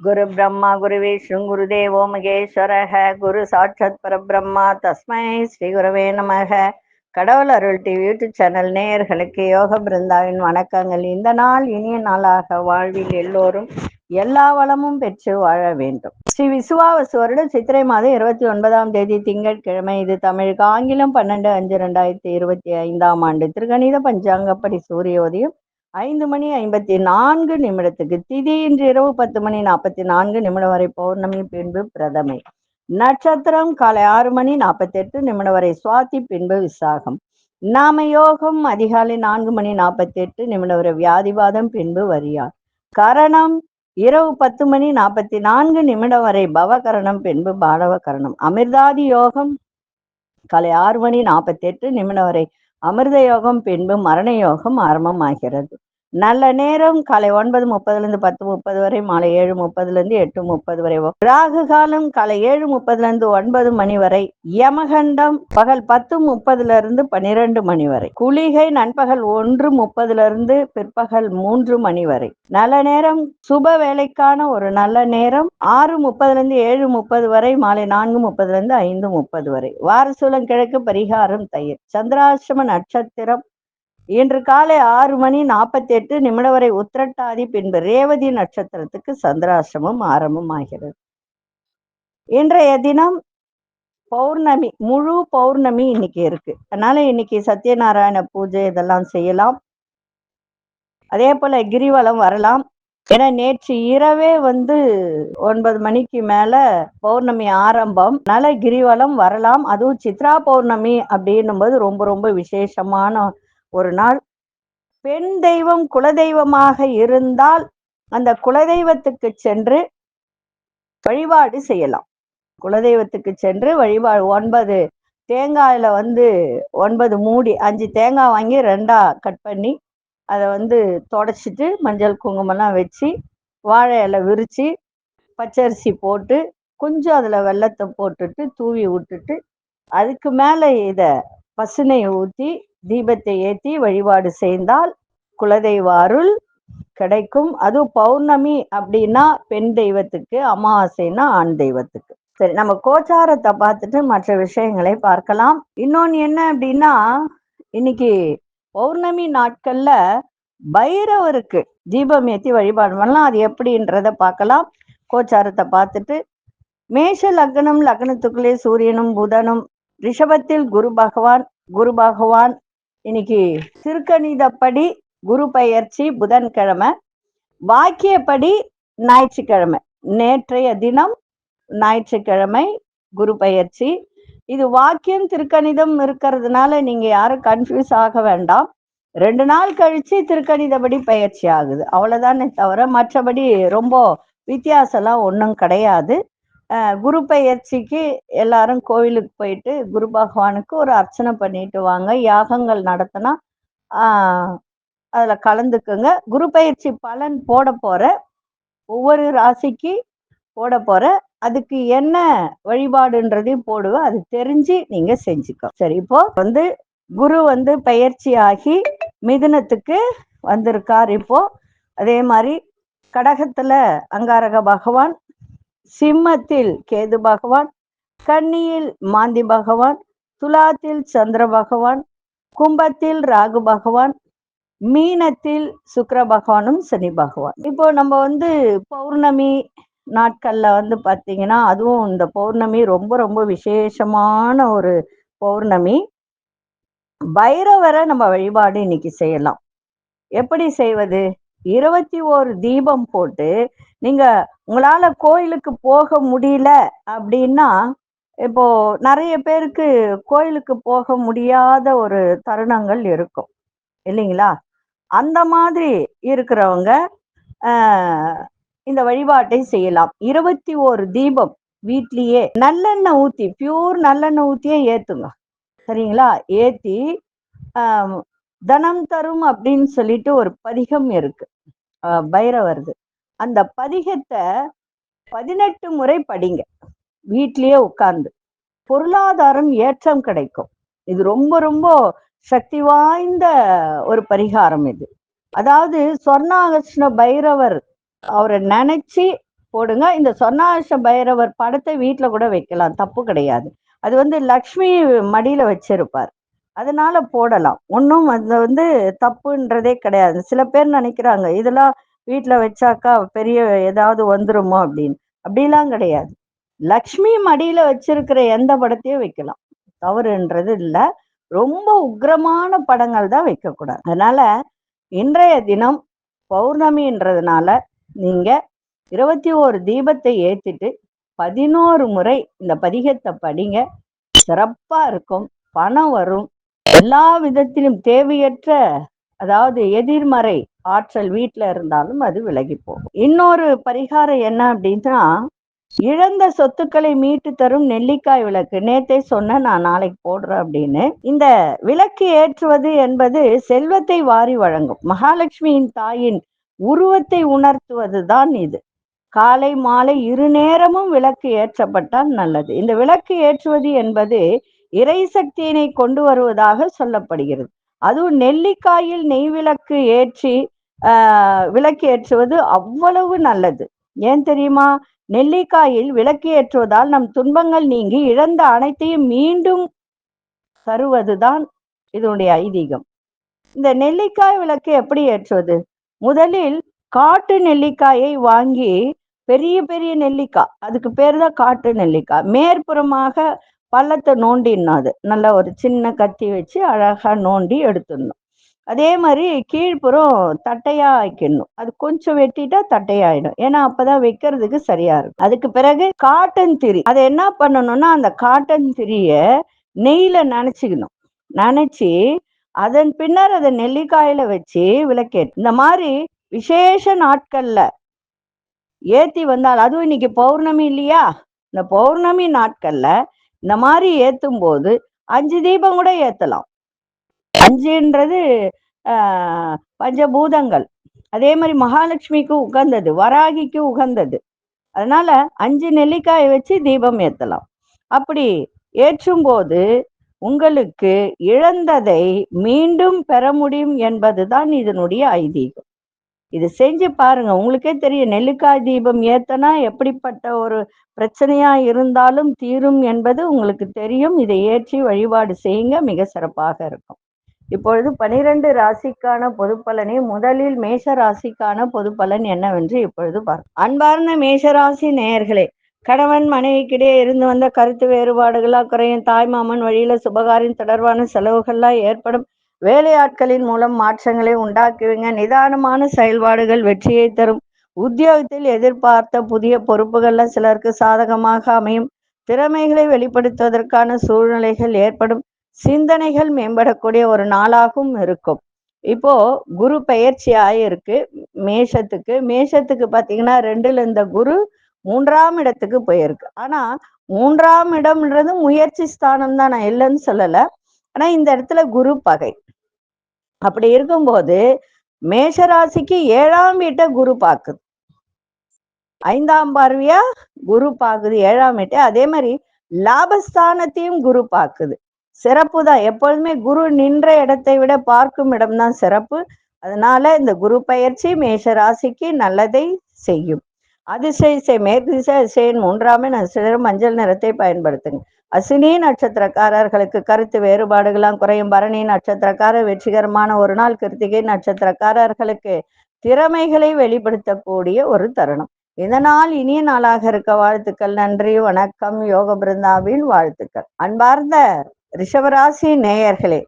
குரு பிரம்மா குரு விஷ்ணு குரு தேவோ மகேஸ்வரக குரு சாட்சாத் பரபிரம்மா தஸ்மை ஸ்ரீ குருவே நமக. கடவுள் அருள் டிவி யூடியூப் சேனல் நேயர்களுக்கு யோக பிருந்தாவின் வணக்கங்கள். இந்த நாள் இனிய நாளாக வாழ்வில் எல்லோரும் எல்லா வளமும் பெற்று வாழ வேண்டும். ஸ்ரீ விசுவாவசு வருடம் சித்திரை மாதம் 29ஆம் தேதி திங்கட்கிழமை. இது தமிழுக்கு ஆங்கிலம் 12/5/2025 ஆண்டு. திருகணித பஞ்சாங்கப்படி சூரியோதயம் 5:54 திதி இன்று இரவு 10:44 வரை பௌர்ணமி, பின்பு பிரதமை. நட்சத்திரம் காலை 6:48 வரை சுவாதி, பின்பு விசாகம். நாம யோகம் அதிகாலை 4:48 வரை வியாதிவாதம், பின்பு வரியார். கரணம் இரவு 10:44 வரை பவகரணம், பின்பு பாடவ கரணம். அமிர்தாதி யோகம் காலை 6:48 வரை அமிர்த யோகம், பின்பு மரண யோகம் ஆரம்பமாகிறது. நல்ல நேரம் காலை 9:30 10:30 வரை, மாலை 7:30 8:30 வரை. ராகு காலம் காலை 7:30 9 வரை. யமகண்டம் பகல் 10:30 12 வரை. குளிகை நண்பகல் 1:30 பிற்பகல் 3 வரை. நல்ல நேரம் சுப வேலைக்கான ஒரு நல்ல நேரம் 6:30 7:30 வரை, மாலை 4:30 5:30 வரை. வாரசூலம் கிழக்கு, பரிகாரம் தயிர். சந்திராசிரம நட்சத்திரம் இன்று காலை 6:48 வரை உத்திரட்டாதி, பின்பு ரேவதி நட்சத்திரத்துக்கு சந்திராசிரமம் ஆரம்பமாகிறது. இன்றைய தினம் பௌர்ணமி, முழு பௌர்ணமி இன்னைக்கு இருக்கு. அதனால இன்னைக்கு சத்யநாராயண பூஜை இதெல்லாம் செய்யலாம். அதே போல கிரிவலம் வரலாம். ஏன்னா நேற்று இரவே 9 மணிக்கு மேல பௌர்ணமி ஆரம்பம். அதனால கிரிவலம் வரலாம். அதுவும் சித்ரா பௌர்ணமி அப்படின்னும் போது ரொம்ப ரொம்ப விசேஷமான ஒரு நாள். பெண் தெய்வம் குலதெய்வமாக இருந்தால் அந்த குலதெய்வத்துக்கு சென்று வழிபாடு செய்யலாம். குலதெய்வத்துக்கு சென்று வழிபாடு 9 தேங்காயில 9 மூடி 5 தேங்காய் வாங்கி 2ஆ கட் பண்ணி அதை தொடச்சிட்டு மஞ்சள் குங்குமம்லாம் வச்சு வாழை இலை விரிச்சு பச்சரிசி போட்டு கொஞ்சம் அதுல வெள்ளத்தை போட்டுட்டு தூவி விட்டுட்டு அதுக்கு மேல இத பசுனை ஊற்றி தீபத்தை ஏற்றி வழிபாடு செய்தால் குலதெய்வ அருள் கிடைக்கும். அதுவும் பௌர்ணமி அப்படின்னா பெண் தெய்வத்துக்கு, அமாவாசைன்னா ஆண் தெய்வத்துக்கு. சரி, நம்ம கோச்சாரத்தை பார்த்துட்டு மற்ற விஷயங்களை பார்க்கலாம். இன்னொன்னு என்ன அப்படின்னா, இன்னைக்கு பௌர்ணமி நாட்கள்ல பைரவருக்கு தீபம் ஏற்றி வழிபாடு பண்ணலாம். அது எப்படின்றத பார்க்கலாம். கோச்சாரத்தை பார்த்துட்டு மேஷ லக்னம், லக்னத்துக்குள்ளே சூரியனும் புதனும், ரிஷபத்தில் குரு பகவான் இன்னைக்கு திருக்கணிதப்படி குரு பெயர்ச்சி புதன்கிழமை, வாக்கியப்படி ஞாயிற்றுக்கிழமை. நேற்றைய தினம் ஞாயிற்றுக்கிழமை குரு பெயர்ச்சி. இது வாக்கியம் திருக்கணிதம் இருக்கிறதுனால நீங்க யாரும் கன்ஃபியூஸ் ஆக வேண்டாம். 2 நாள் கழிச்சு திருக்கணிதப்படி பயிற்சி ஆகுது, அவ்வளவுதானே தவிர மற்றபடி ரொம்ப வித்தியாசம்லாம் ஒன்றும் கிடையாது. குரு பெயர்ச்சிக்கு எல்லாரும் கோவிலுக்கு போயிட்டு குரு பகவானுக்கு ஒரு அர்ச்சனை பண்ணிட்டு வாங்க. யாகங்கள் நடத்தினா அதுல கலந்துக்குங்க. குரு பயிற்சி பலன் போட போற ஒவ்வொரு ராசிக்கு போட போற, அதுக்கு என்ன வழிபாடுன்றதையும் போடுவேன். அது தெரிஞ்சு நீங்க செஞ்சுக்கோ. சரி, இப்போ குரு பயிற்சி ஆகி மிதுனத்துக்கு வந்திருக்கார். இப்போ அதே மாதிரி கடகத்துல அங்காரக பகவான், சிம்மத்தில் கேது பகவான், கன்னியில் மாந்தி பகவான், துலாத்தில் சந்திர பகவான், கும்பத்தில் ராகு பகவான், மீனத்தில் சுக்கிர பகவானும் சனி பகவான். இப்போ நம்ம பௌர்ணமி நாட்கள்ல பார்த்தீங்கன்னா, அதுவும் இந்த பௌர்ணமி ரொம்ப ரொம்ப விசேஷமான ஒரு பௌர்ணமி. பைரவரை நம்ம வழிபாடு இன்னைக்கு செய்யலாம். எப்படி செய்வது? 21 தீபம் போட்டு, நீங்க உங்களால கோயிலுக்கு போக முடியல அப்படின்னா, இப்போ நிறைய பேருக்கு கோயிலுக்கு போக முடியாத ஒரு தருணங்கள் இருக்கும் இல்லைங்களா? அந்த மாதிரி இருக்கிறவங்க இந்த வழிபாட்டை செய்யலாம். 21 தீபம் வீட்லயே நல்லெண்ணெய் ஊத்தி, பியூர் நல்லெண்ணெய் ஊத்தியே ஏத்துங்க. சரிங்களா? ஏத்தி தனம் தரும் அப்படின்னு சொல்லிட்டு ஒரு பதிகம் இருக்கு பைரவர்து. அந்த பதிகத்தை 18 முறை படிங்க வீட்லயே உட்கார்ந்து. பொருளாதாரம் ஏற்றம் கிடைக்கும். இது ரொம்ப ரொம்ப சக்தி வாய்ந்த ஒரு பரிகாரம் இது. அதாவது சொர்ணாகர்ஷ்ண பைரவர் அவரை நினைச்சு போடுங்க. இந்த சொர்ணாஷ பைரவர் படத்தை வீட்டுல கூட வைக்கலாம், தப்பு கிடையாது. அது வந்து லக்ஷ்மி மடியில வச்சிருப்பார், அதனால போடலாம். ஒன்றும் அது தப்புன்றதே கிடையாது. சில பேர் நினைக்கிறாங்க இதெல்லாம் வீட்டுல வச்சாக்கா பெரிய ஏதாவது வந்துருமோ அப்படின்னு. அப்படிலாம் கிடையாது. லக்ஷ்மி மடியில வச்சிருக்கிற எந்த படத்தையும் வைக்கலாம், தவறுன்றது இல்லை. ரொம்ப உக்கிரமான படங்கள் தான் வைக்கக்கூடாது. அதனால இன்றைய தினம் பௌர்ணமின்றதுனால நீங்க 21 தீபத்தை ஏத்திட்டு 11 முறை இந்த பதிகத்தை படிங்க. சிறப்பா இருக்கும், பணம் வரும். எல்லா விதத்திலும் தேவையற்ற, அதாவது எதிர்மறை ஆற்றல் வீட்டுல இருந்தாலும் அது விலகி போகும். இன்னொரு பரிகாரம் என்ன அப்படின்னா, இழந்த சொத்துக்களை மீட்டு தரும் நெல்லிக்காய் விளக்கு. நேத்தே சொன்ன, நான் நாளைக்கு போடுறேன் அப்படின்னு. இந்த விளக்கு ஏற்றுவது என்பது செல்வத்தை வாரி வழங்கும், மகாலட்சுமியின் தாயின் உருவத்தை உணர்த்துவதுதான் இது. காலை மாலை 2 நேரமும் விளக்கு ஏற்றப்பட்டால் நல்லது. இந்த விளக்கு ஏற்றுவது என்பது இறை சக்தியினை கொண்டு வருவதாக சொல்லப்படுகிறது. அதுவும் நெல்லிக்காயில் நெய் விளக்கு ஏற்றி விளக்கு ஏற்றுவது அவ்வளவு நல்லது. ஏன் தெரியுமா? நெல்லிக்காயில் விளக்கு ஏற்றுவதால் நம் துன்பங்கள் நீங்கி இழந்த அனைத்தையும் மீண்டும் தருவதுதான் இதனுடைய ஐதீகம். இந்த நெல்லிக்காய் விளக்கு எப்படி ஏற்றுவது? முதலில் காட்டு நெல்லிக்காயை வாங்கி, பெரிய பெரிய நெல்லிக்காய், அதுக்கு பேர் தான் காட்டு நெல்லிக்காய், மேற்புறமாக பள்ளத்தை நோண்டிடணும். அது நல்லா ஒரு சின்ன கத்தி வச்சு அழகா நோண்டி எடுத்துடணும். அதே மாதிரி கீழ்ப்புறம் தட்டையா ஆக்கிடணும். அது கொஞ்சம் வெட்டிட்டா தட்டையாயிடும், ஏன்னா அப்பதான் வைக்கிறதுக்கு சரியா இருக்கும். அதுக்கு பிறகு காட்டன் திரி, அதை என்ன பண்ணணும்னா, அந்த காட்டன் திரிய நெய்ல நனைச்சிக்கணும். நனைச்சி அதன் பின்னர் அதை நெல்லிக்காயில வச்சு விளக்கேற்று. இந்த மாதிரி விசேஷ நாட்கள்ல ஏத்தி வந்தால், அதுவும் இன்னைக்கு பௌர்ணமி இல்லையா, இந்த பௌர்ணமி நாட்கள்ல இந்த மாதிரி ஏத்தும் போது 5 தீபம் கூட ஏத்தலாம். 5ன்றது பஞ்சபூதங்கள். அதே மாதிரி மகாலட்சுமிக்கு உகந்தது, வராகிக்கு உகந்தது. அதனால 5 நெல்லிக்காயை வச்சு தீபம் ஏத்தலாம். அப்படி ஏற்றும் போது உங்களுக்கு இழந்ததை மீண்டும் பெற முடியும் என்பதுதான் இதனுடைய ஐதீகம். இது செஞ்சு பாருங்க, உங்களுக்கே தெரியும். நெல்லிக்காய் தீபம் ஏத்தனா எப்படிப்பட்ட ஒரு பிரச்சனையா இருந்தாலும் தீரும் என்பது உங்களுக்கு தெரியும். இதை ஏற்றி வழிபாடு செய்யுங்க, மிக சிறப்பாக இருக்கும். இப்பொழுது 12 ராசிக்கான பொது பலனை, முதலில் மேஷ ராசிக்கான பொது பலன் என்னவென்று இப்பொழுது பார்ப்போம். அன்பார்ந்த மேஷராசி நேயர்களே, கணவன் மனைவிக்கிடையே இருந்து வந்த கருத்து வேறுபாடுகளாக குறையும். தாய்மாமன் வழியில சுபகாரியம் தொடர்பான செலவுகள்லாம் ஏற்படும். வேலையாட்களின் மூலம் மாற்றங்களை உண்டாக்குவீங்க. நிதானமான செயல்பாடுகள் வெற்றியை தரும். உத்தியோகத்தில் எதிர்பார்த்த புதிய பொறுப்புகள்ல சிலருக்கு சாதகமாக அமையும். திறமைகளை வெளிப்படுத்துவதற்கான சூழ்நிலைகள் ஏற்படும். சிந்தனைகள் மேம்படக்கூடிய ஒரு நாளாகவும் இருக்கும். இப்போ குரு பயிற்சி ஆயிருக்கு மேஷத்துக்கு. மேஷத்துக்கு பாத்தீங்கன்னா 2ல இந்த குரு 3ஆம் இடத்துக்கு போயிருக்கு. ஆனா 3ஆம் இடம்ன்றது முயற்சி ஸ்தானம் தான், நான் இல்லைன்னு சொல்லல. ஆனா இந்த இடத்துல குரு பகை. அப்படி இருக்கும்போது மேஷராசிக்கு 7ஆம் வீட்டை குரு பாக்குது, 5ஆம் பார்வையா குரு பாக்குது 7ஆம் வீட்டை. அதே மாதிரி லாபஸ்தானத்தையும் குரு பாக்குது. சிறப்பு தான். எப்பொழுதுமே குரு நின்ற இடத்தை விட பார்க்கும் இடம்தான் சிறப்பு. அதனால இந்த குரு பயிற்சி மேஷ ராசிக்கு நல்லதை செய்யும். அதிசய மேற்கு திசை அதிசயன் 3ஆம் நட்சத்திரம் மஞ்சள் நிறத்தை பயன்படுத்துங்க. அஸ்வினி நட்சத்திரக்காரர்களுக்கு கருத்து வேறுபாடுகளாம் குறையும். பரணி நட்சத்திரக்காரர் வெற்றிகரமான ஒரு நாள். கிருத்திகை நட்சத்திரக்காரர்களுக்கு திறமைகளை வெளிப்படுத்தக்கூடிய ஒரு தருணம். இதனால் இனிய நாளாக இருக்க வாழ்த்துக்கள். நன்றி, வணக்கம். யோக பிருந்தாவின் வாழ்த்துக்கள். அன்பார்ந்த ரிஷபராசி நேயர்களே,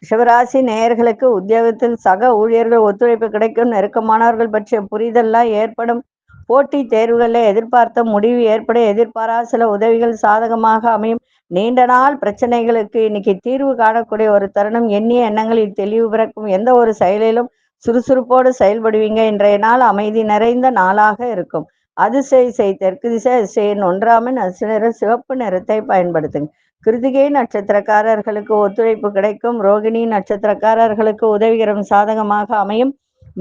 ரிஷபராசி நேயர்களுக்கு உத்தியோகத்தில் சக ஊழியர்கள் ஒத்துழைப்பு கிடைக்கும். நெருக்கமானவர்கள் பற்றிய புரிதல்லாம் ஏற்படும். போட்டி தேர்வுகளில் எதிர்பார்த்த முடிவு ஏற்படும். எதிர்பாராத சில உதவிகள் சாதகமாக அமையும். நீண்ட நாள் பிரச்சனைகளுக்கு இன்னைக்கு தீர்வு காணக்கூடிய ஒரு தருணம். எண்ணிய எண்ணங்களில் தெளிவு பிறக்கும். எந்த ஒரு செயலிலும் சுறுசுறுப்போடு செயல்படுவீங்க. இன்றைய நாள் அமைதி நிறைந்த நாளாக இருக்கும். அதிசய தெற்கு திசை அதிசயன் 1ஆம் நிற சிவப்பு நிறத்தை பயன்படுத்துங்க. கிருத்திகை நட்சத்திரக்காரர்களுக்கு ஒத்துழைப்பு கிடைக்கும். ரோகிணி நட்சத்திரக்காரர்களுக்கு உதவிகரம் சாதகமாக அமையும்.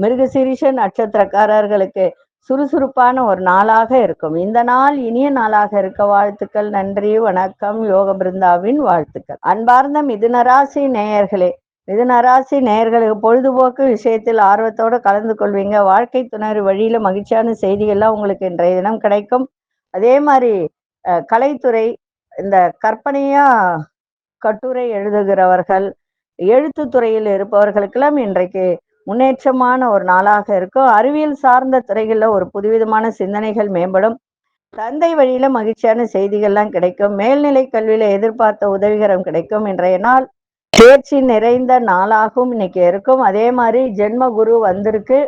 மிருகசீரிஷ நட்சத்திரக்காரர்களுக்கு சுறுசுறுப்பான ஒரு நாளாக இருக்கும். இந்த நாள் இனிய நாளாக இருக்க வாழ்த்துக்கள். நன்றி, வணக்கம். யோக பிருந்தாவின் வாழ்த்துக்கள். அன்பார்ந்த மிதுன ராசி நேயர்களே, மிதுன ராசி நேயர்களுக்கு பொழுதுபோக்கு விஷயத்தில் ஆர்வத்தோட கலந்து கொள்வீங்க. வாழ்க்கை துணை வழியில மகிழ்ச்சியான செய்திகள்லாம் உங்களுக்கு இன்றைய தினம் கிடைக்கும். அதே மாதிரி கலைத்துறை, இந்த கற்பனையா கட்டுரை எழுதுகிறவர்கள், எழுத்து துறையில் இருப்பவர்களுக்கெல்லாம் இன்றைக்கு முன்னேற்றமான ஒரு நாளாக இருக்கும். அறிவியல் சார்ந்த துறைகள்ல ஒரு புதுவிதமான சிந்தனைகள் மேம்படும். தந்தை வழியில மகிழ்ச்சியான செய்திகள்லாம் கிடைக்கும். மேல்நிலை கல்வியில எதிர்பார்த்த உதவிகரம் கிடைக்கும். இன்றைய நாள் தேர்ச்சி நிறைந்த நாளாகவும் இன்னைக்கு இருக்கும். அதே மாதிரி ஜென்ம குரு வந்திருக்கு.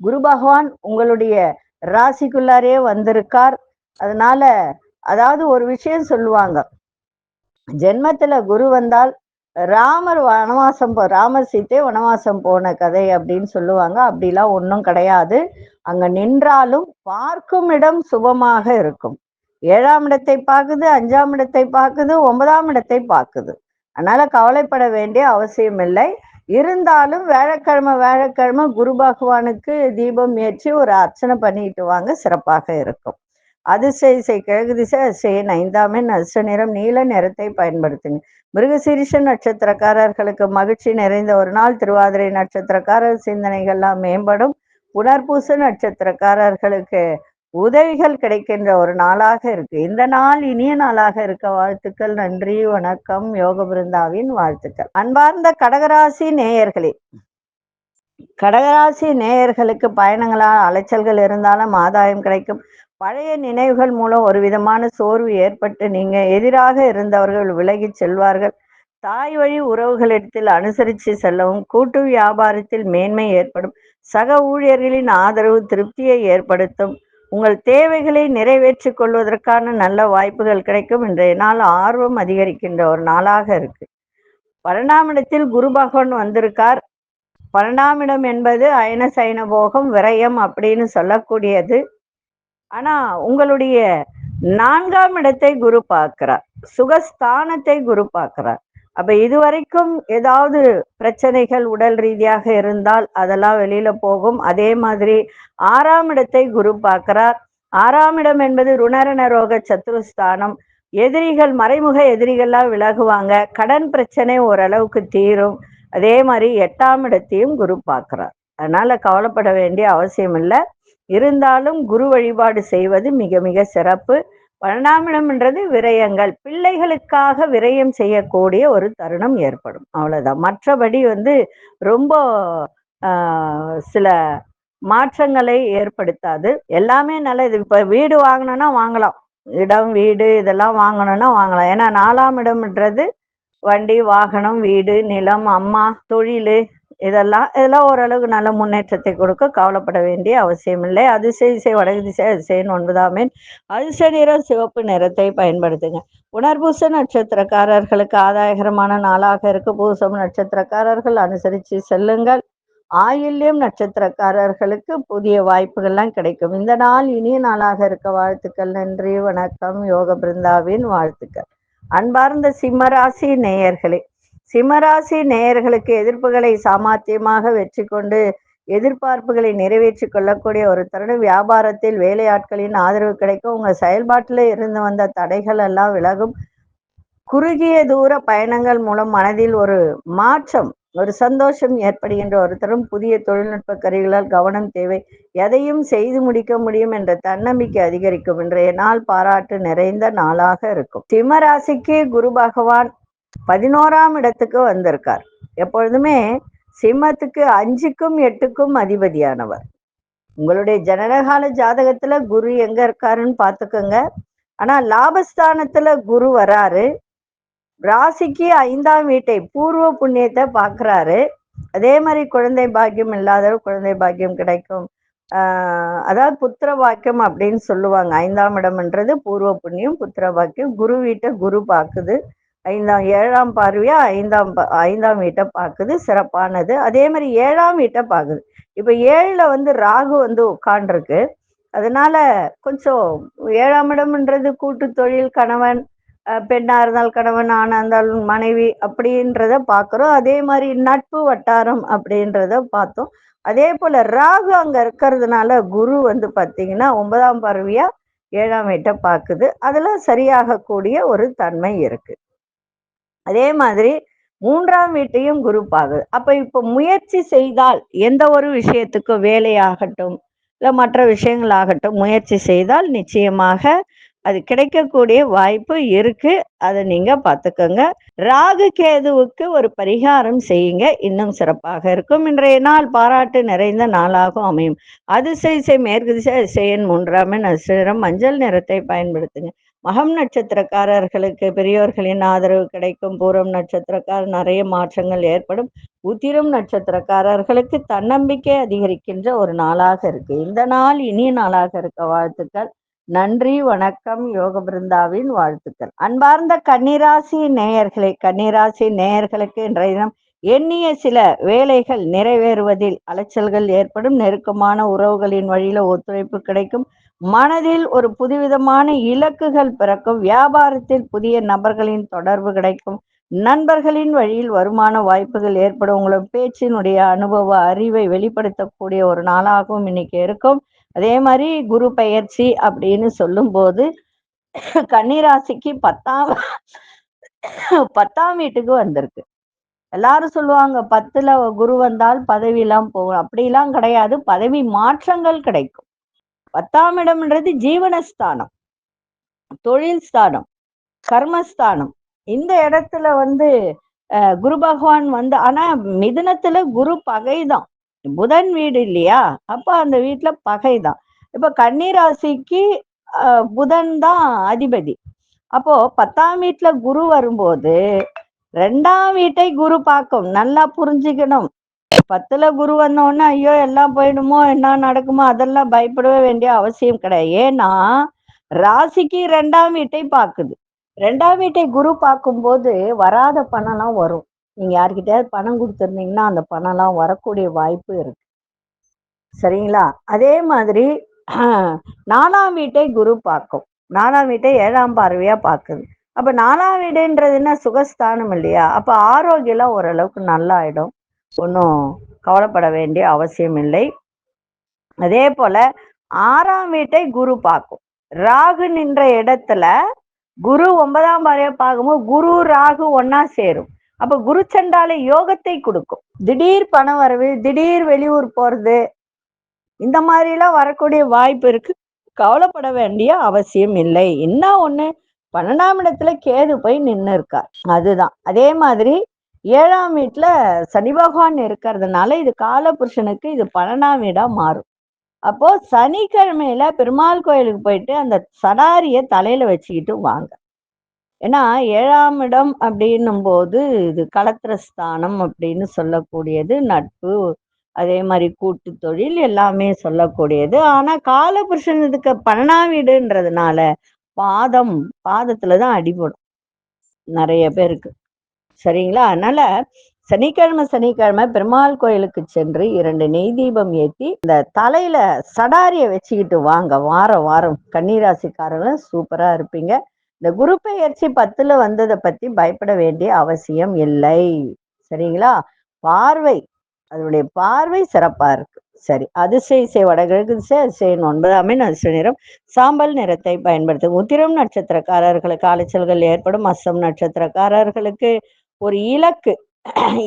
குரு பகவான் உங்களுடைய ராசிக்குள்ளாரே வந்திருக்கார். அதனால அதாவது ஒரு விஷயம் சொல்லுவாங்க, ஜென்மத்துல குரு வந்தால் ராமர் ராமர் சீத்தை வனவாசம் போன கதை அப்படின்னு சொல்லுவாங்க. அப்படிலாம் ஒன்றும் கிடையாது. அங்க நின்றாலும் பார்க்கும் இடம் சுபமாக இருக்கும். 7ஆம் இடத்தை பார்க்குது, 5ஆம் இடத்தை பார்க்குது, 9ஆம் இடத்தை பார்க்குது. அதனால கவலைப்பட வேண்டிய அவசியம் இல்லை. இருந்தாலும் வியாழக்கிழமை குரு பகவானுக்கு தீபம் ஏற்றி ஒரு அர்ச்சனை பண்ணிட்டு வாங்க, சிறப்பாக இருக்கும். அதிசய கிழக்கு திசை அதிசயன் 5ஆம் எண் அதிர்ஷ்ட நிறம் நீல நிறத்தை பயன்படுத்துங்க. மிருகசீரிஷ நட்சத்திரக்காரர்களுக்கு மகிழ்ச்சி நிறைந்த ஒரு நாள். திருவாதிரை நட்சத்திரக்காரர் சிந்தனைகள்லாம் மேம்படும். புனர்பூச நட்சத்திரக்காரர்களுக்கு உதவிகள் கிடைக்கின்ற ஒரு நாளாக இருக்கு. இந்த நாள் இனிய நாளாக இருக்க வாழ்த்துக்கள். நன்றி, வணக்கம். யோக பிருந்தாவின் வாழ்த்துக்கள். அன்பார்ந்த கடகராசி நேயர்களே, கடகராசி நேயர்களுக்கு பயணங்களால் அலைச்சல்கள் இருந்தாலும் ஆதாயம் கிடைக்கும். பழைய நினைவுகள் மூலம் ஒரு விதமான சோர்வு ஏற்பட்டு நீங்க எதிராக இருந்தவர்கள் விலகி செல்வார்கள். தாய் வழி உறவுகளிடத்தில் அனுசரித்து செல்லவும். கூட்டு வியாபாரத்தில் மேன்மை ஏற்படும். சக ஊழியர்களின் ஆதரவு திருப்தியை ஏற்படுத்தும். உங்கள் தேவைகளை நிறைவேற்றிக் கொள்வதற்கான நல்ல வாய்ப்புகள் கிடைக்கும். இன்றைய நாள் ஆர்வம் அதிகரிக்கின்ற ஒரு நாளாக இருக்கு. 12ஆம் இடத்தில் குரு பகவான் வந்திருக்கார். 12ஆம் இடம் என்பது அயன சயன போகம் விரயம் அப்படின்னு சொல்லக்கூடியது. ஆனா உங்களுடைய 4ஆம் இடத்தை குரு பார்க்கிறார். சுகஸ்தானத்தை குரு பார்க்கிறார். அப்ப இதுவரைக்கும் ஏதாவது பிரச்சனைகள் உடல் ரீதியாக இருந்தால் அதெல்லாம் வெளியில போகும். அதே மாதிரி 6ஆம் இடத்தை குரு பார்க்கிறார். 6ஆம் இடம் என்பது ருணரண ரோக சத்துருஸ்தானம். எதிரிகள், மறைமுக எதிரிகள்லாம் விலகுவாங்க. கடன் பிரச்சனை ஓரளவுக்கு தீரும். அதே மாதிரி 8ஆம் இடத்தையும் குரு பார்க்கிறார். அதனால கவலைப்பட வேண்டிய அவசியம் இல்லை. இருந்தாலும் குரு வழிபாடு செய்வது மிக மிக சிறப்பு. 12ஆம் இடம்ன்றது விரயங்கள், பிள்ளைகளுக்காக விரயம் செய்யக்கூடிய ஒரு தருணம் ஏற்படும், அவ்வளவுதான். மற்றபடி ரொம்ப சில மாற்றங்களை ஏற்படுத்தாது. எல்லாமே நல்லது. இப்ப வீடு வாங்கணும்னா வாங்கலாம், இடம் வீடு இதெல்லாம் வாங்கணும்னா வாங்கலாம். ஏன்னா 4ஆம் இடம்ன்றது வண்டி வாகனம் வீடு நிலம் அம்மா தொழில் இதெல்லாம் ஓரளவுக்கு நல்ல முன்னேற்றத்தை கொடுக்க. கவலைப்பட வேண்டிய அவசியம் இல்லை. அதிசய வடகு திசை அதிசயன் 9ஆம் எண் அதிர்ஷ்ட நிறம் சிவப்பு நிறத்தை பயன்படுத்துங்க. புனர்பூச நட்சத்திரக்காரர்களுக்கு ஆதாயகரமான நாளாக இருக்கு. பூசம் நட்சத்திரக்காரர்கள் அனுசரித்து செல்லுங்கள். ஆயில்யம் நட்சத்திரக்காரர்களுக்கு புதிய வாய்ப்புகள்லாம் கிடைக்கும். இந்த நாள் இனிய நாளாக இருக்க வாழ்த்துக்கள். நன்றி, வணக்கம். யோக பிருந்தாவின் வாழ்த்துக்கள். அன்பார்ந்த சிம்மராசி நேயர்களே, சிம்மராசி நேயர்களுக்கு எதிர்ப்புகளை சாமர்த்தியமாக வெற்றி கொண்டு எதிர்பார்ப்புகளை நிறைவேற்றி கொள்ளக்கூடிய ஒரு தருணம். வியாபாரத்தில் வேலையாட்களின் ஆதரவு கிடைக்கும். உங்க செயல்பாட்டில் இருந்து வந்த தடைகள் எல்லாம் விலகும். குறுகிய தூர பயணங்கள் மூலம் மனதில் ஒரு மாற்றம், ஒரு சந்தோஷம் ஏற்படுகின்ற ஒரு தரும். புதிய தொழில்நுட்ப கருவிகளால் கவனம் தேவை. எதையும் செய்து முடிக்க முடியும் என்ற தன்னம்பிக்கை அதிகரிக்கும். இன்றைய நாள் பாராட்டு நிறைந்த நாளாக இருக்கும். சிம்மராசிக்கு குரு பகவான் 11ஆம் இடத்துக்கு வந்திருக்கார். எப்பொழுதுமே சிம்மத்துக்கு 5க்கும் 8க்கும் அதிபதியானவர். உங்களுடைய ஜனனகால ஜாதகத்துல குரு எங்க இருக்காருன்னு பாத்துக்கோங்க. ஆனா லாபஸ்தானத்துல குரு வராரு. ராசிக்கு 5ஆம் வீட்டை பூர்வ புண்ணியத்தை பார்க்குறாரு. அதே மாதிரி குழந்தை பாக்கியம் இல்லாதவர் குழந்தை பாக்கியம் கிடைக்கும். அதாவது புத்திர பாக்கியம் அப்படின்னு சொல்லுவாங்க. 5ஆம் இடம்ன்றது பூர்வ புண்ணியம், புத்திர பாக்கியம். குரு வீட்டை குரு பார்க்குது. 7ஆம் பார்வையா 5ஆம் வீட்டை பார்க்குது, சிறப்பானது. அதே மாதிரி 7ஆம் வீட்டை பார்க்குது. இப்போ 7ல் ராகு உட்காண்டிருக்கு. அதனால கொஞ்சம் 7ஆம் இடம்ன்றது கூட்டு தொழில், கணவன் பெண்ணா இருந்தால் கணவன், ஆணா இருந்தால் மனைவி அப்படின்றத பார்க்குறோம். அதே மாதிரி நட்பு வட்டாரம் அப்படின்றத பார்த்தோம். அதே போல ராகு அங்க இருக்கிறதுனால குரு பார்த்தீங்கன்னா 9ஆம் பார்வையா 7ஆம் வீட்டை பார்க்குது. அதெல்லாம் சரியாக கூடிய ஒரு தன்மை இருக்கு. அதே மாதிரி 3ஆம் வீட்டையும் குரு பார்க்குது. அப்ப இப்ப முயற்சி செய்தால் எந்த ஒரு விஷயத்துக்கும் வேலையாகட்டும் இல்ல மற்ற விஷயங்களாகட்டும் முயற்சி செய்தால் நிச்சயமாக அது கிடைக்கக்கூடிய வாய்ப்பு இருக்கு. அதை நீங்க பார்த்துக்கோங்க. ராகு கேதுவுக்கு ஒரு பரிகாரம் செய்யுங்க, இன்னும் சிறப்பாக இருக்கும். இன்றைய நாள் பாராட்டு நிறைந்த நாளாகவும் அமையும். அதிசய மேற்கு திசை அதிசயன் 3ஆம் எண் நட்சத்திரம் மஞ்சள் நிறத்தை பயன்படுத்துங்க. மகம் நட்சத்திரக்காரர்களுக்கு பெரியோர்களின் ஆதரவு கிடைக்கும். பூரம் நட்சத்திரக்காரர் நிறைய மாற்றங்கள் ஏற்படும். உத்திரம் நட்சத்திரக்காரர்களுக்கு தன்னம்பிக்கை அதிகரிக்கின்ற ஒரு நாளாக இருக்கு. இந்த நாள் இனிய நாளாக இருக்க வாழ்த்துக்கள். நன்றி, வணக்கம். யோக பிருந்தாவின் வாழ்த்துக்கள். அன்பார்ந்த கன்னிராசி நேயர்களே, கன்னிராசி நேயர்களுக்கு இன்றைய தினம் எண்ணிய சில வேலைகள் நிறைவேறுவதில் அலைச்சல்கள் ஏற்படும். நெருக்கமான உறவுகளின் வழியில ஒத்துழைப்பு கிடைக்கும். மனதில் ஒரு புதுவிதமான இலக்குகள் பிறக்கும். வியாபாரத்தில் புதிய நபர்களின் தொடர்பு கிடைக்கும். நண்பர்களின் வழியில் வருமான வாய்ப்புகள் ஏற்படும். உங்களோட பேச்சினுடைய அனுபவ அறிவை வெளிப்படுத்தக்கூடிய ஒரு நாளாகவும் இன்னைக்கு இருக்கும். அதே மாதிரி குரு பெயர்ச்சி அப்படின்னு சொல்லும் போது கன்னிராசிக்கு 10ஆம் வீட்டுக்கு வந்திருக்கு. எல்லாரும் சொல்லுவாங்க 10ல குரு வந்தால் பதவி எல்லாம் போகும். அப்படிலாம் கிடையாது. பதவி மாற்றங்கள் கிடைக்கும். 10ஆம் இடம்ன்றது ஜீவனஸ்தானம், தொழில் ஸ்தானம், கர்மஸ்தானம். இந்த இடத்துல குரு பகவான் ஆனா மிதுனத்துல குரு பகைதான், புதன் வீடு இல்லையா? அப்ப அந்த வீட்டுல பகைதான். இப்ப கன்னிராசிக்கு புதன் தான் அதிபதி. அப்போ 10ஆம் வீட்டுல குரு வரும்போது 2ஆம் வீட்டை குரு பார்க்கும். நல்லா புரிஞ்சுக்கணும். 10ல குரு வந்தோடனே ஐயோ எல்லாம் போயிடுமோ என்ன நடக்குமோ அதெல்லாம் பயப்படவே வேண்டிய அவசியம் கிடையாது. ஏன்னா ராசிக்கு 2ஆம் வீட்டை பார்க்குது. 2ஆம் வீட்டை குரு பார்க்கும்போது வராத பணம்லாம் வரும். நீங்க யாருக்கிட்டயாவது பணம் கொடுத்துருந்தீங்கன்னா அந்த பணம்லாம் வரக்கூடிய வாய்ப்பு இருக்கு. சரிங்களா? அதே மாதிரி 4ஆம் வீட்டை குரு பார்க்கும். 4ஆம் வீட்டை 7ஆம் பார்வையா பார்க்குது. அப்ப 4ஆம் வீடுன்றது என்ன? சுகஸ்தானம் இல்லையா? அப்ப ஆரோக்கியம் ஓரளவுக்கு நல்லா ஆயிடும். ஒன்றும் கவலைப்பட வேண்டிய அவசியம் இல்லை. அதே போல 6ஆம் வீட்டை குரு பார்க்கும். ராகு நின்ற இடத்துல குரு 9ஆம் பார்வையா பார்க்கும்போது குரு ராகு ஒன்னா சேரும். அப்ப குரு சண்டால யோகத்தை கொடுக்கும். திடீர் பண வரவு, திடீர் வெளியூர் போறது, இந்த மாதிரி எல்லாம் வரக்கூடிய வாய்ப்பு இருக்கு. கவலைப்பட வேண்டிய அவசியம் இல்லை. என்ன ஒண்ணு, 12ஆம் இடத்துல கேது போய் நின்று இருக்கார். அதுதான். அதே மாதிரி 7ஆம் வீட்டுல சனி பகவான் இருக்கிறதுனால இது காலபுருஷனுக்கு இது 12ஆம் வீடா மாறும். அப்போ சனிக்கிழமையில பெருமாள் கோயிலுக்கு போயிட்டு அந்த சடாரிய தலையில வச்சுக்கிட்டு வாங்க. ஏன்னா 7ஆம் இடம் அப்படின்னும் போது இது களத்திரஸ்தானம் அப்படின்னு சொல்லக்கூடியது. நட்பு, அதே மாதிரி கூட்டு தொழில் எல்லாமே சொல்லக்கூடியது. ஆனா காலபுருஷன் இதுக்கு 12ஆம் வீடுன்றதுனால பாதத்துலதான் அடிபடும் நிறைய பேருக்கு. சரிங்களா? அதனால சனிக்கிழமை பெருமாள் கோயிலுக்கு சென்று 2 நெய் தீபம் ஏற்றி இந்த தலையில சடாரிய வச்சுக்கிட்டு வாங்க. வாரம் கன்னிராசிக்காரங்க சூப்பரா இருப்பீங்க. இந்த குரு பெயர்ச்சி 10ல வந்ததை பத்தி பயப்பட வேண்டிய அவசியம் இல்லை. சரிங்களா? அதனுடைய பார்வை சிறப்பா இருக்கு. சரி, அதிசய வடகிழக்கு திசை அதிசயம் 9ஆம் எண் அதிர்ஷ்ட நிறம் சாம்பல் நிறத்தை பயன்படுத்தும். உத்திரம் நட்சத்திரக்காரர்களுக்கு அலைச்சல்கள் ஏற்படும். அஸ்தம் நட்சத்திரக்காரர்களுக்கு ஒரு இலக்கு,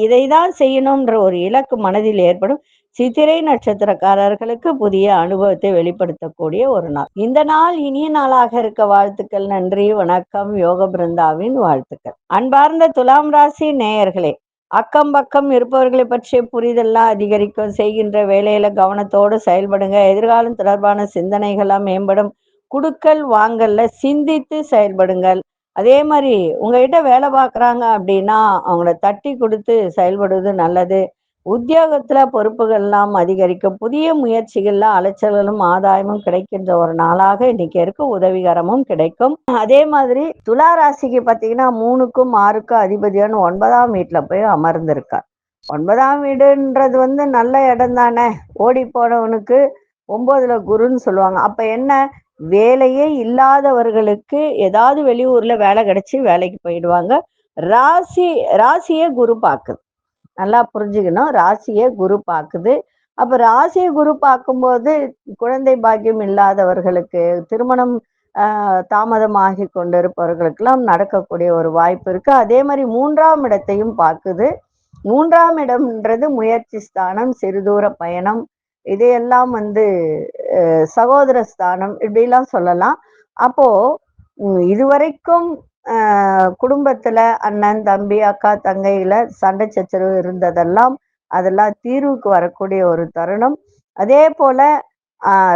இதைதான் செய்யணும்ன்ற ஒரு இலக்கு மனதில் ஏற்படும். சித்திரை நட்சத்திரக்காரர்களுக்கு புதிய அனுபவத்தை வெளிப்படுத்தக்கூடிய ஒரு நாள். இந்த நாள் இனிய நாளாக இருக்க வாழ்த்துக்கள். நன்றி, வணக்கம். யோக பிருந்தாவின் வாழ்த்துக்கள். அன்பார்ந்த துலாம் ராசி நேயர்களே, அக்கம் பக்கம் இருப்பவர்களை பற்றிய புரிதெல்லாம் அதிகரிக்கும். செய்கின்ற வேலையில கவனத்தோடு செயல்படுங்க. எதிர்காலம் தொடர்பான சிந்தனைகள்லாம் மேம்படும். குடுக்கல் வாங்கல்ல சிந்தித்து செயல்படுங்கள். அதே மாதிரி உங்ககிட்ட வேலை பார்க்குறாங்க அப்படின்னா அவங்கள தட்டி கொடுத்து செயல்படுவது நல்லது. உத்தியோகத்துல பொறுப்புகள்லாம் அதிகரிக்கும். புதிய முயற்சிகள்லாம் அலைச்சல்களும் ஆதாயமும் கிடைக்கின்ற ஒரு நாளாக இன்னைக்கு இருக்கு. உதவிகரமும் கிடைக்கும். அதே மாதிரி துலா ராசிக்கு பார்த்தீங்கன்னா 3க்கும் 6க்கும் அதிபதியான 9ஆம் வீட்டுல போய் அமர்ந்திருக்கார். 9ஆம் வீடுன்றது நல்ல இடம் தானே. ஓடி போனவனுக்கு 9ல குருன்னு சொல்லுவாங்க. அப்ப என்ன, வேலையே இல்லாதவர்களுக்கு ஏதாவது வெளியூர்ல வேலை கிடைச்சி வேலைக்கு போயிடுவாங்க. ராசியே குரு பார்க்குது. நல்லா புரிஞ்சுக்கணும். ராசியை குரு பார்க்குது. அப்ப ராசியை குரு பார்க்கும்போது குழந்தை பாக்கியம் இல்லாதவர்களுக்கு, திருமணம் தாமதமாகி கொண்டிருப்பவர்களுக்கெல்லாம் நடக்கக்கூடிய ஒரு வாய்ப்பு இருக்கு. அதே மாதிரி 3ஆம் இடத்தையும் பார்க்குது. 3ஆம் இடம்ன்றது முயற்சி ஸ்தானம், சிறுதூர பயணம், இதையெல்லாம் சகோதர ஸ்தானம் இப்படிலாம் சொல்லலாம். அப்போ இதுவரைக்கும் குடும்பத்துல அண்ணன் தம்பி அக்கா தங்கையில சண்டை சச்சரவு இருந்ததெல்லாம் அதெல்லாம் தீர்வுக்கு வரக்கூடிய ஒரு தருணம். அதே போல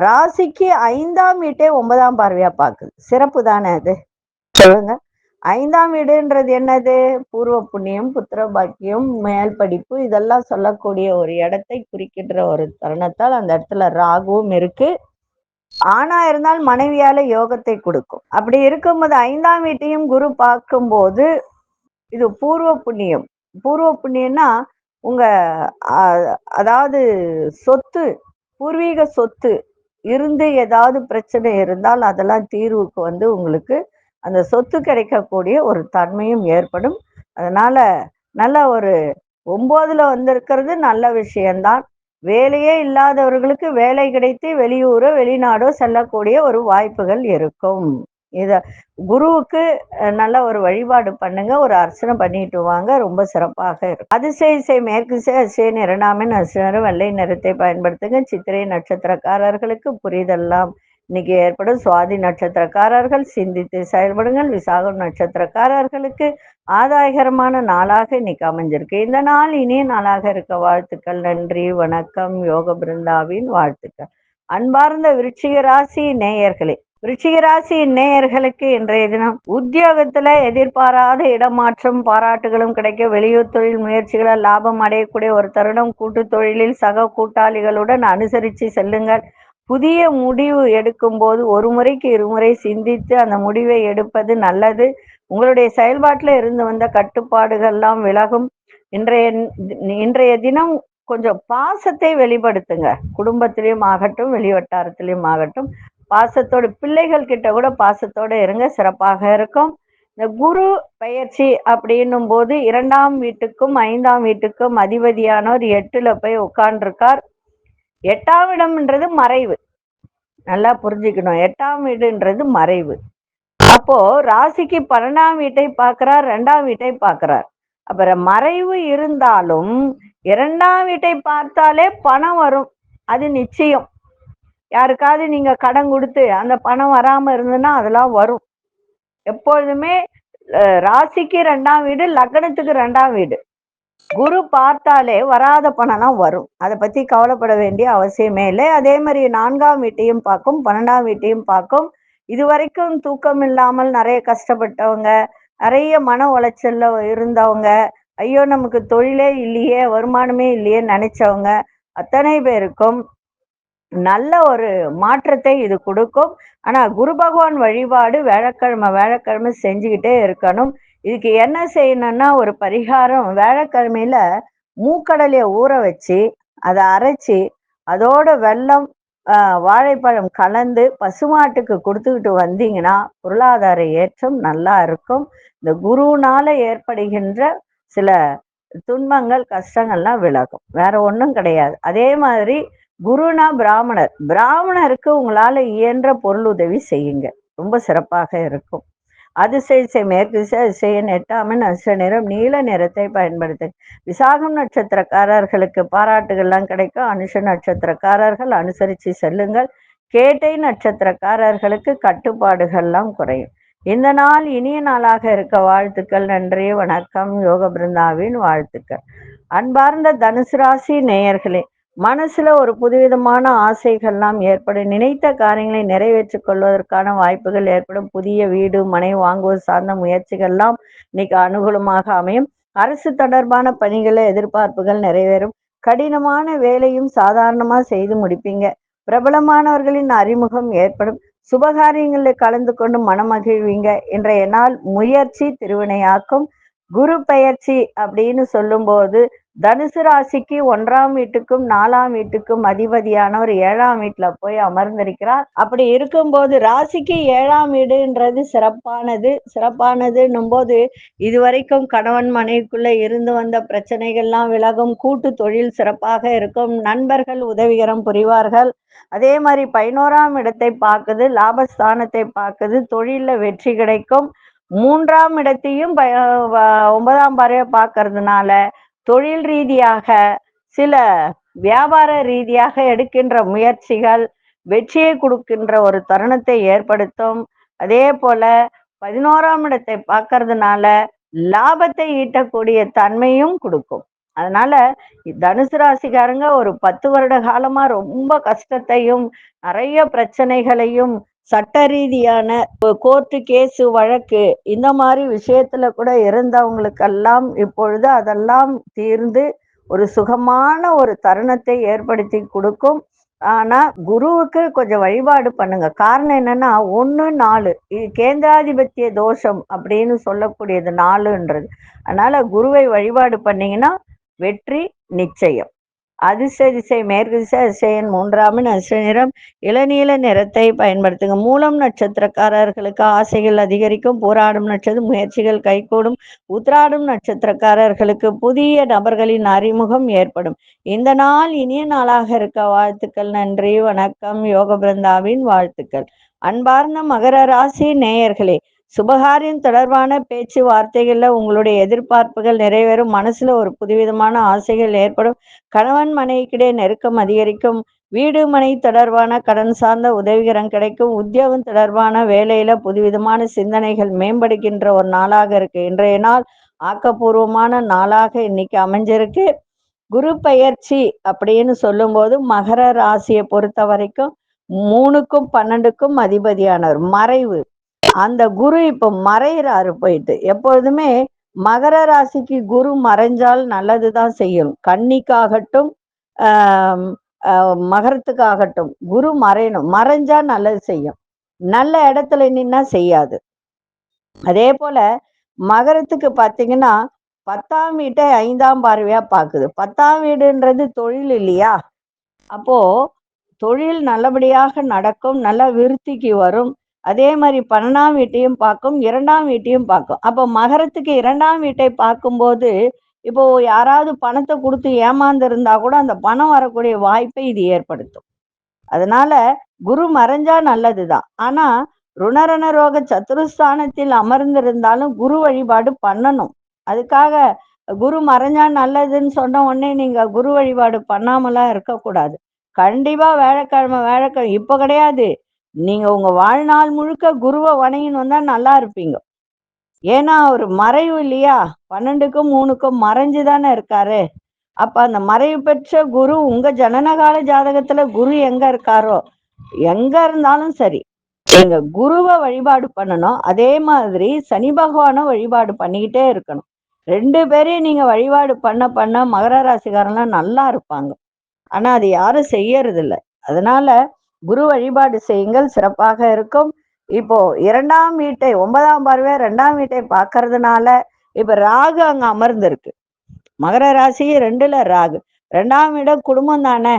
ராசிக்கு 5ஆம் வீட்டே 9ஆம் பார்வையா பார்க்குது. சிறப்பு தானே அது, சொல்லுங்க. 5ஆம் வீடுன்றது என்னது? பூர்வ புண்ணியம், புத்திர பாக்கியம், மேல் படிப்பு, இதெல்லாம் சொல்லக்கூடிய ஒரு இடத்தை குறிக்கின்ற ஒரு தருணத்தால் அந்த இடத்துல ராகுவும் இருக்கு. ஆணா இருந்தால் மனைவியால யோகத்தை கொடுக்கும். அப்படி இருக்கும்போது 5ஆம் வீட்டையும் குரு பார்க்கும்போது இது பூர்வ புண்ணியம். பூர்வ புண்ணியம்னா உங்க அதாவது சொத்து, பூர்வீக சொத்து இருந்து ஏதாவது பிரச்சனை இருந்தால் அதெல்லாம் தீர்வுக்கு உங்களுக்கு அந்த சொத்து கிடைக்கக்கூடிய ஒரு தன்மையும் ஏற்படும். அதனால நல்ல ஒரு 9ல வந்திருக்கிறது நல்ல விஷயம்தான். வேலையே இல்லாதவர்களுக்கு வேலை கிடைத்து வெளியூரோ வெளிநாடோ செல்லக்கூடிய ஒரு வாய்ப்புகள் இருக்கும். இத குருவுக்கு நல்ல ஒரு வழிபாடு பண்ணுங்க, ஒரு அர்ச்சனை பண்ணிட்டு வாங்க, ரொம்ப சிறப்பாக இருக்கும். அதிசய மேற்கு திசை நிறநாமின் அசுரம் வெள்ளை நிறத்தை பயன்படுத்துங்க. சித்திரை நட்சத்திரக்காரர்களுக்கு புரிதெல்லாம் இன்னைக்கு ஏற்படும். சுவாதி நட்சத்திரக்காரர்கள் சிந்தித்து செயல்படுங்கள். விசாகம் நட்சத்திரக்காரர்களுக்கு ஆதாயகரமான நாளாக இன்னைக்கு அமைஞ்சிருக்கு. இந்த நாள் இனிய நாளாக இருக்க வாழ்த்துக்கள். நன்றி, வணக்கம். யோக பிருந்தாவின் வாழ்த்துக்கள். அன்பார்ந்த விருச்சிக ராசி நேயர்களே, விருச்சிக ராசி நேயர்களுக்கு இன்றைய தினம் உத்தியோகத்துல எதிர்பாராத இடமாற்றம் பாராட்டுகளும் கிடைக்க, வெளியூர் தொழில் முயற்சிகளால் லாபம் அடையக்கூடிய ஒரு தருணம். கூட்டு தொழிலில் சக கூட்டாளிகளுடன் அனுசரித்து செல்லுங்கள். புதிய முடிவு எடுக்கும் போது ஒரு முறைக்கு இருமுறை சிந்தித்து அந்த முடிவை எடுப்பது நல்லது. உங்களுடைய செயல்பாட்டில் இருந்து வந்த கட்டுப்பாடுகள்லாம் விலகும். இன்றைய தினம் கொஞ்சம் பாசத்தை வெளிப்படுத்துங்க. குடும்பத்திலையும் ஆகட்டும், வெளிவட்டாரத்திலையும் ஆகட்டும், பாசத்தோடு பிள்ளைகள் கிட்ட கூட பாசத்தோடு இருங்க, சிறப்பாக இருக்கும். இந்த குரு பெயர்ச்சி அப்படின்னும் போது 2ஆம் வீட்டுக்கும் 5ஆம் வீட்டுக்கும் அதிபதியானவர் 8ல போய் உட்கார்ந்துருக்கார். 8ஆம் இடம்ன்றது மறைவு, நல்லா புரிஞ்சுக்கணும். 8ஆம் வீடுன்றது மறைவு. அப்போ ராசிக்கு 12ஆம் வீட்டை பார்க்கிறார், 2ஆம் வீட்டை பார்க்கிறார். அப்புறம் மறைவு இருந்தாலும் 2ஆம் வீட்டை பார்த்தாலே பணம் வரும், அது நிச்சயம். யாருக்காவது நீங்க கடன் கொடுத்து அந்த பணம் வராம இருந்ததுன்னா அதெல்லாம் வரும். எப்பொழுதுமே ராசிக்கு 2ஆம் வீடு, லக்னத்துக்கு 2ஆம் வீடு குரு பார்த்தாலே வராத பணம்லாம் வரும். அதை பத்தி கவலைப்பட வேண்டிய அவசியமே இல்லை. அதே மாதிரி 4ஆம் வீட்டையும் பார்க்கும், 12ஆம் வீட்டையும் பார்க்கும். இதுவரைக்கும் தூக்கம் இல்லாமல் நிறைய கஷ்டப்பட்டவங்க, நிறைய மன உளைச்சல்ல இருந்தவங்க, ஐயோ நமக்கு தொழிலே இல்லையே, வருமானமே இல்லையே நினைச்சவங்க அத்தனை பேருக்கும் நல்ல ஒரு மாற்றத்தை இது கொடுக்கும். ஆனா குரு பகவான் வழிபாடு வேலைக்கிழமை செஞ்சுக்கிட்டே இருக்கணும். இதுக்கு என்ன செய்யணும்னா, ஒரு பரிகாரம், வியாழக்கிழமையில மூக்கடலையை ஊற வச்சு அதை அரைச்சி அதோட வெல்லம் வாழைப்பழம் கலந்து பசுமாட்டுக்கு கொடுத்துக்கிட்டு வந்தீங்கன்னா பொருளாதார ஏற்றம் நல்லா இருக்கும். இந்த குருனால ஏற்படுகின்ற சில துன்பங்கள் கஷ்டங்கள்லாம் விலகும், வேற ஒன்றும் கிடையாது. அதே மாதிரி குருனா பிராமணருக்கு உங்களால இயன்ற பொருள் உதவி செய்யுங்க, ரொம்ப சிறப்பாக இருக்கும். அதிசய மேற்கு திசையின் 8ஆம் அசுர நிறம் நீல நிறத்தை பயன்படுத்து. விசாகம் நட்சத்திரக்காரர்களுக்கு பாராட்டுகள்லாம் கிடைக்கும். அனுஷ நட்சத்திரக்காரர்கள் அனுசரித்து செல்லுங்கள். கேட்டை நட்சத்திரக்காரர்களுக்கு கட்டுப்பாடுகள்லாம் குறையும். இந்த நாள் இனிய நாளாக இருக்க வாழ்த்துக்கள். நன்றி, வணக்கம். யோக பிருந்தாவின் வாழ்த்துக்கள். அன்பார்ந்த தனுசு ராசி நேயர்களே, மனசுல ஒரு புதுவிதமான ஆசைகள்லாம் ஏற்படும். நினைத்த காரியங்களை நிறைவேற்றிக் கொள்வதற்கான வாய்ப்புகள் ஏற்படும். புதிய வீடு மனை வாங்குவது சார்ந்த முயற்சிகள்லாம் இன்னைக்கு அனுகூலமாக அமையும். அரசு தொடர்பான பணிகளை எதிர்பார்ப்புகள் நிறைவேறும். கடினமான வேலையும் சாதாரணமா செய்து முடிப்பீங்க. பிரபலமானவர்களின் அறிமுகம் ஏற்படும். சுபகாரியங்களில் கலந்து கொண்டு மனமகிழ்வீங்க. இன்றைய நாள் முயற்சி திருவினையாக்கும். குரு பெயர்ச்சி அப்படின்னு சொல்லும்போது தனுசு ராசிக்கு 1ஆம் வீட்டுக்கும் 4ஆம் வீட்டுக்கும் அதிபதியானவர் 7ஆம் வீட்டுல போய் அமர்ந்திருக்கிறார். அப்படி இருக்கும்போது ராசிக்கு 7ஆம் வீடுன்றது சிறப்பானதுன்னும் போது இதுவரைக்கும் கணவன் மனைவிக்குள்ள இருந்து வந்த பிரச்சனைகள்லாம் விலகும், கூட்டு தொழில் சிறப்பாக இருக்கும், நண்பர்கள் உதவிகரம் புரிவார்கள். அதே மாதிரி 11ஆம் இடத்தை பார்க்குது, லாபஸ்தானத்தை பார்க்குது, தொழில்ல வெற்றி கிடைக்கும். 3ஆம் இடத்தையும் 9ஆம் பார்வையை பார்க்கறதுனால தொழில் ரீதியாக சில வியாபார ரீதியாக எடுக்கின்ற முயற்சிகள் வெற்றியை கொடுக்கின்ற ஒரு தருணத்தை ஏற்படுத்தும். அதே போல 11ஆம் இடத்தை பார்க்கறதுனால லாபத்தை ஈட்டக்கூடிய தன்மையும் கொடுக்கும். அதனால தனுசு ராசிக்காரங்க ஒரு 10 வருட காலமா ரொம்ப கஷ்டத்தையும் நிறைய பிரச்சனைகளையும் சட்ட ரீதியான கோர்ட்டு கேஸு வழக்கு இந்த மாதிரி விஷயத்துல கூட இருந்தவங்களுக்கெல்லாம் இப்பொழுது அதெல்லாம் தீர்ந்து ஒரு சுகமான ஒரு தருணத்தை ஏற்படுத்தி கொடுக்கும். ஆனா குருவுக்கு கொஞ்சம் வழிபாடு பண்ணுங்க. காரணம் என்னன்னா 1, 4 இது கேந்திராதிபத்திய தோஷம் அப்படின்னு சொல்லக்கூடியது 4ன்றது. அதனால குருவை வழிபாடு பண்ணீங்கன்னா வெற்றி நிச்சயம். அதிர்ஷ்ட திசை மேற்கு திசை, அதிசயன் 3ஆம் எண், அதிர்ஷ்ட நிறம் இளநீல நிறத்தை பயன்படுத்துங்க. மூலம் நட்சத்திரக்காரர்களுக்கு ஆசைகள் அதிகரிக்கும், போராடும் நட்சத்திர முயற்சிகள் கைகூடும், உத்திராடும் நட்சத்திரக்காரர்களுக்கு புதிய நபர்களின் அறிமுகம் ஏற்படும். இந்த நாள் இனிய நாளாக இருக்க வாழ்த்துக்கள். நன்றி, வணக்கம். யோக பிருந்தாவின் வாழ்த்துக்கள். அன்பார்ந்த மகர ராசி நேயர்களே, சுபகாரியம் தொடர்பான பேச்சு வார்த்தைகள்ல உங்களுடைய எதிர்பார்ப்புகள் நிறைவேறும், மனசுல ஒரு புதுவிதமான ஆசைகள் ஏற்படும், கணவன் மனைவிக்கிடையே நெருக்கம் அதிகரிக்கும், வீடு மனை தொடர்பான கடன் சார்ந்த உதவிகரம் கிடைக்கும், உத்தியோகம் தொடர்பான வேலையில புதுவிதமான சிந்தனைகள் மேம்படுகின்ற ஒரு நாளாக இருக்கு. இன்றைய நாள் ஆக்கப்பூர்வமான நாளாக இன்னைக்கு அமைஞ்சிருக்கு. குரு பெயர்ச்சி அப்படின்னு சொல்லும்போது மகர ராசியை பொறுத்த வரைக்கும் 3க்கும் 12க்கும் அதிபதியானவர் மறைவு. அந்த குரு இப்ப மறைகிறாரு போயிட்டு. எப்பொழுதுமே மகர ராசிக்கு குரு மறைஞ்சால் நல்லதுதான் செய்யும். கன்னிக்காகட்டும் மகரத்துக்காகட்டும் குரு மறையணும். மறைஞ்சா நல்லது செய்யும், நல்ல இடத்துல நின்னா செய்யாது. அதே போல மகரத்துக்கு பார்த்தீங்கன்னா 10ஆம் வீட்டை 5ஆம் பார்வையா பார்க்குது. 10ஆம் வீடுன்றது தொழில் இல்லையா? அப்போ தொழில் நல்லபடியாக நடக்கும், நல்ல விருத்திக்கு வரும். அதே மாதிரி 12ஆம் வீட்டையும் பார்க்கும், 2ஆம் வீட்டையும் பார்க்கும். அப்போ மகரத்துக்கு 2ஆம் வீட்டை பார்க்கும்போது இப்போ யாராவது பணத்தை கொடுத்து ஏமாந்து இருந்தா கூட அந்த பணம் வரக்கூடிய வாய்ப்பை இது ஏற்படுத்தும். அதனால குரு மறைஞ்சா நல்லதுதான். ஆனா ருணரண ரோக சத்துருஸ்தானத்தில் அமர்ந்திருந்தாலும் குரு வழிபாடு பண்ணணும். அதுக்காக குரு மறைஞ்சா நல்லதுன்னு சொன்ன உடனே நீங்க குரு வழிபாடு பண்ணாமலாம் இருக்கக்கூடாது. கண்டிப்பா வியாழக்கிழமை இப்ப கிடையாது, நீங்க உங்க வாழ்நாள் முழுக்க குருவை வணங்கின்னு வந்தா நல்லா இருப்பீங்க. ஏன்னா அவர் மறைவு இல்லையா? 12க்கும் 3க்கும் மறைஞ்சுதானே இருக்காரு. அப்ப அந்த மறைவு பெற்ற குரு உங்க ஜனனகால ஜாதகத்துல குரு எங்க இருக்காரோ, எங்க இருந்தாலும் சரி எங்க குருவை வழிபாடு பண்ணணும். அதே மாதிரி சனி பகவானை வழிபாடு பண்ணிக்கிட்டே இருக்கணும். 2 பேரையும் நீங்க வழிபாடு பண்ண பண்ண மகர ராசிக்காரெல்லாம் நல்லா இருப்பாங்க. ஆனா அது யாரும் செய்யறது இல்லை. அதனால குரு வழிபாடு செய்யுங்கள், சிறப்பாக இருக்கும். இப்போ 2ஆம் வீட்டை 9ஆம் பார்வை 2ஆம் வீட்டை பார்க்கறதுனால இப்ப ராகு அங்க அமர்ந்திருக்கு. மகர ராசி 2ல ராகு. 2ஆம் இடம் குடும்பம் தானே.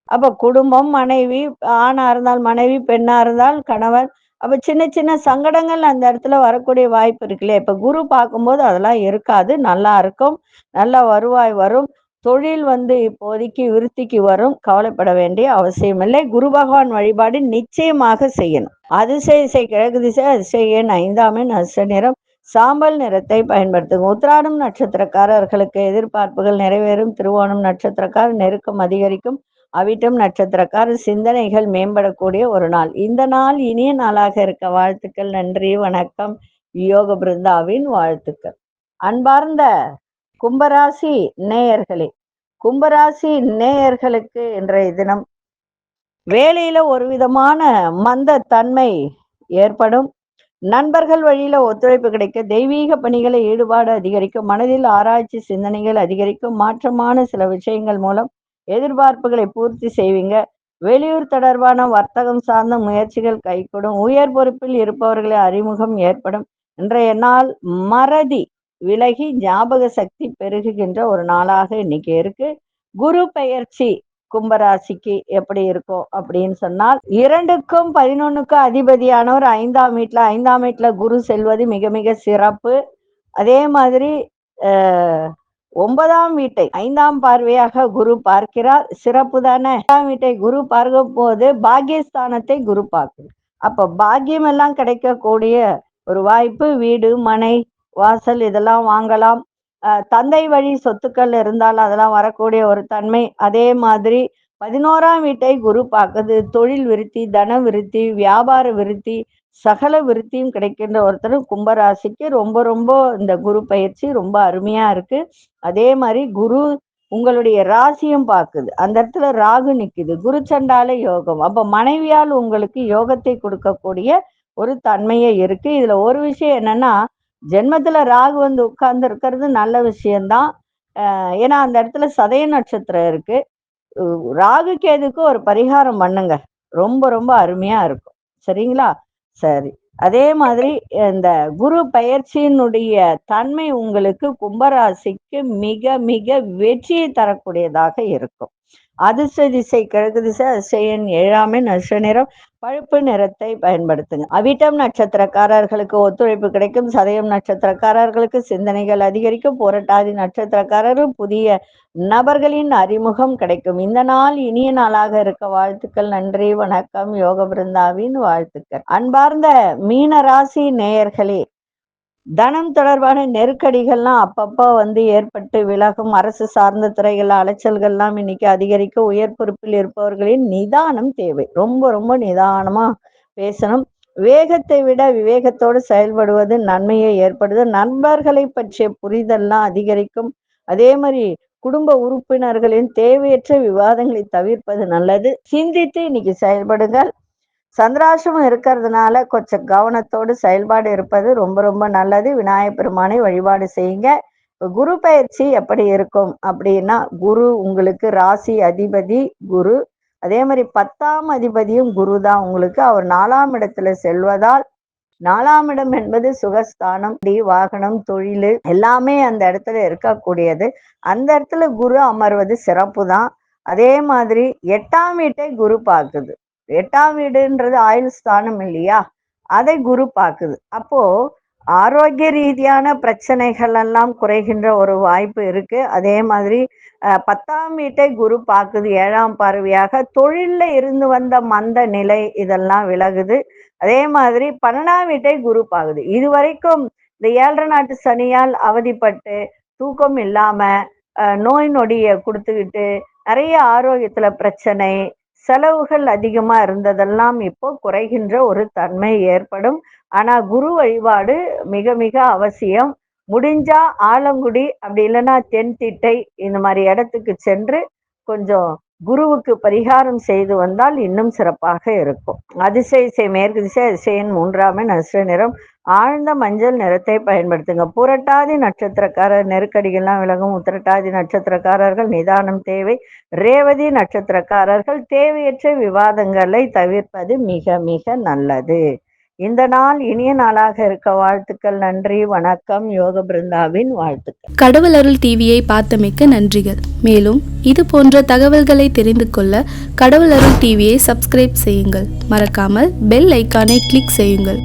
அப்ப குடும்பம், மனைவி, ஆணா இருந்தால் மனைவி, பெண்ணா இருந்தால் கணவன். அப்ப சின்ன சின்ன சங்கடங்கள் அந்த இடத்துல வரக்கூடிய வாய்ப்பு இருக்குல்லையா? இப்ப குரு பார்க்கும்போது அதெல்லாம் இருக்காது, நல்லா இருக்கும், நல்ல வருவாய் வரும், தொழில் இப்போதைக்கு விருத்திக்கு வரும், கவலைப்பட வேண்டிய அவசியம் இல்லை. குரு பகவான் வழிபாடு நிச்சயமாக செய்யணும். அதிசய திசை கிழக்கு திசை, அதிசய எண் 5ஆம் எண், அதிர்ஷ்ட நிறம் சாம்பல் நிறத்தை பயன்படுத்துங்க. உத்திராடம் நட்சத்திரக்காரர்களுக்கு எதிர்பார்ப்புகள் நிறைவேறும், திருவோணம் நட்சத்திரக்காரர் நெருக்கம் அதிகரிக்கும், அவிட்டம் நட்சத்திரக்காரர் சிந்தனைகள் மேம்படக்கூடிய ஒரு நாள். இந்த நாள் இனிய நாளாக இருக்க வாழ்த்துக்கள். நன்றி, வணக்கம். யோக பிருந்தாவின் வாழ்த்துக்கள். அன்பார்ந்த கும்பராசி நேயர்களே, கும்பராசி நேயர்களுக்கு இன்றைய தினம் வேலையில ஒரு விதமான மந்த தன்மை ஏற்படும், நண்பர்கள் வழியில ஒத்துழைப்பு கிடைக்க, தெய்வீக பணிகளை ஈடுபாடு அதிகரிக்கும், மனதில் ஆராய்ச்சி சிந்தனைகள் அதிகரிக்கும், மாற்றமான சில விஷயங்கள் மூலம் எதிர்பார்ப்புகளை பூர்த்தி செய்வீங்க, வெளியூர் தொடர்பான வர்த்தகம் சார்ந்த முயற்சிகள் கைகூடும், உயர் பொறுப்பில் இருப்பவர்களை அறிமுகம் ஏற்படும். இன்றைய நாள் மறதி விலகி ஞாபக சக்தி பெருகுகின்ற ஒரு நாளாக இன்னைக்கு இருக்கு. குரு பெயர்ச்சி கும்பராசிக்கு எப்படி இருக்கும் அப்படின்னு சொன்னால், 2க்கும் 11க்கும் அதிபதியானவர் 5ஆம் வீட்டுல குரு செல்வது மிக மிக சிறப்பு. அதே மாதிரி 9ஆம் வீட்டை 5ஆம் பார்வையாக குரு பார்க்கிறார். சிறப்பு தானே. 5ஆம் வீட்டை குரு பார்க்கும் போது பாக்கியஸ்தானத்தை குரு பார்க்குது. அப்ப பாக்கியம் எல்லாம் கிடைக்கக்கூடிய ஒரு வாய்ப்பு. வீடு, மனை, வாசல் இதெல்லாம் வாங்கலாம். தந்தை வழி சொத்துக்கள் இருந்தால் அதெல்லாம் வரக்கூடிய ஒரு தன்மை. அதே மாதிரி 11ஆம் வீட்டை குரு பார்க்குது. தொழில் விருத்தி, தன விருத்தி, வியாபார விருத்தி, சகல விருத்தியும் கிடைக்கின்ற ஒருத்தர் கும்பராசிக்கு ரொம்ப ரொம்ப இந்த குரு பயிற்சி ரொம்ப அருமையா இருக்கு. அதே மாதிரி குரு உங்களுடைய ராசியும் பார்க்குது. அந்த இடத்துல ராகு நிக்குது. குரு சண்டால யோகம். அப்ப மனைவியால் உங்களுக்கு யோகத்தை கொடுக்கக்கூடிய ஒரு தன்மையே இருக்கு. இதுல ஒரு விஷயம் என்னன்னா, ஜென்மத்துல ராகு வந்து உட்கார்ந்து இருக்கிறது நல்ல விஷயம்தான். ஏன்னா அந்த இடத்துல சதய நட்சத்திரம் இருக்கு. ராகு கேதுக்கு ஒரு பரிகாரம் பண்ணுங்க, ரொம்ப ரொம்ப அருமையா இருக்கும். சரிங்களா? சரி. அதே மாதிரி இந்த குரு பயிற்சியினுடைய தன்மை உங்களுக்கு கும்பராசிக்கு மிக மிக வெற்றியை தரக்கூடியதாக இருக்கும். அதிர்ஷ்ட திசை கிழக்கு திசை, அதிர்ஷ்ட 7ஆம் எண், அதிர்ஷ்ட நிறம் பழுப்பு நிறத்தை பயன்படுத்துங்க. அவிட்டம் நட்சத்திரக்காரர்களுக்கு ஒத்துழைப்பு கிடைக்கும். சதயம் நட்சத்திரக்காரர்களுக்கு சிந்தனைகள் அதிகரிக்கும். புரட்டாதி நட்சத்திரக்காரர்கள் புதிய நபர்களின் அறிமுகம் கிடைக்கும். இந்த நாள் இனிய நாளாக இருக்க வாழ்த்துக்கள். நன்றி, வணக்கம். யோக பிருந்தாவின் வாழ்த்துக்கள். அன்பார்ந்த மீன ராசி நேயர்களே, தனம் தொடர்பான நெருக்கடிகள்லாம் அப்பப்போ வந்து ஏற்பட்டு விலகும். அரசு சார்ந்த துறைகள் அலைச்சல்கள்லாம் இன்னைக்கு அதிகரிக்க. உயர் பொறுப்பில் இருப்பவர்களின் நிதானம் தேவை. ரொம்ப ரொம்ப நிதானமா பேசணும். வேகத்தை விட விவேகத்தோடு செயல்படுவது நன்மையை ஏற்படுது. நண்பர்களை பற்றிய புரிதல்லாம் அதிகரிக்கும். அதே மாதிரி குடும்ப உறுப்பினர்களின் தேவையற்ற விவாதங்களை தவிர்ப்பது நல்லது. சிந்தித்து இன்னைக்கு செயல்படுங்கள். சந்திராசிரமம் இருக்கிறதுனால கொஞ்சம் கவனத்தோடு செயல்பாடு இருப்பது ரொம்ப ரொம்ப நல்லது. விநாயகப் பெருமானை வழிபாடு செய்யுங்க. குரு பயிற்சி எப்படி இருக்கும் அப்படின்னா, குரு உங்களுக்கு ராசி அதிபதி குரு. அதே மாதிரி 10ஆம் அதிபதியும் குரு தான் உங்களுக்கு. அவர் 4ஆம் இடத்துல செல்வதால், 4ஆம் இடம் என்பது சுகஸ்தானம், வாகனம், தொழில் எல்லாமே அந்த இடத்துல இருக்கக்கூடியது. அந்த இடத்துல குரு அமர்வது சிறப்பு தான். அதே மாதிரி 8ஆம் வீட்டை குரு பார்க்குது. 8ஆம் வீடுன்றது ஆயுள் ஸ்தானம் இல்லையா, அதை குரு பார்க்குது. அப்போ ஆரோக்கிய ரீதியான பிரச்சனைகள் எல்லாம் குறைகின்ற ஒரு வாய்ப்பு இருக்கு. அதே மாதிரி 10ஆம் வீட்டை குரு பார்க்குது 7ஆம் பார்வையாக. தொழில்ல இருந்து வந்த மந்த நிலை இதெல்லாம் விலகுது. அதே மாதிரி 12ஆம் வீட்டை குரு பார்க்குது. இதுவரைக்கும் இந்த 7.5 நாட்டு சனியால் அவதிப்பட்டு தூக்கம் இல்லாம நோய் நொடியை கொடுத்துக்கிட்டு நிறைய ஆரோக்கியத்துல பிரச்சனை, செலவுகள் அதிகமா இருந்ததெல்லாம் இப்போ குறைகின்ற ஒரு தன்மை ஏற்படும். ஆனா குரு வழிபாடு மிக மிக அவசியம். முடிஞ்சா ஆலங்குடி, அப்படி இல்லைன்னா தென்திட்டை, இந்த மாதிரி இடத்துக்கு சென்று கொஞ்சம் குருவுக்கு பரிகாரம் செய்து வந்தால் இன்னும் சிறப்பாக இருக்கும். அதிசய மேற்கு திசை, அதிசயன் 3ஆம் எண், அதிர்ஷ்ட நிறம் ஆழ்ந்த மஞ்சள் நிறத்தை பயன்படுத்துங்க. புரட்டாதி நட்சத்திரக்காரர் நெருக்கடிகள்லாம் விலகும். உத்திரட்டாதி நட்சத்திரக்காரர்கள் நிதானம் தேவை. ரேவதி நட்சத்திரக்காரர்கள் தேவையற்ற விவாதங்களை தவிர்ப்பது மிக மிக நல்லது. இந்த நாள் இனிய நாளாக இருக்க வாழ்த்துக்கள். நன்றி, வணக்கம். யோக பிருந்தாவின் வாழ்த்துக்கள். கடவுள் அருள் டிவியை பார்த்தமைக்கு நன்றிகள். மேலும் இது போன்ற தகவல்களை தெரிந்து கொள்ள கடவுள் அருள் டிவியை சப்ஸ்கிரைப் செய்யுங்கள். மறக்காமல் பெல் ஐக்கானை கிளிக் செய்யுங்கள்.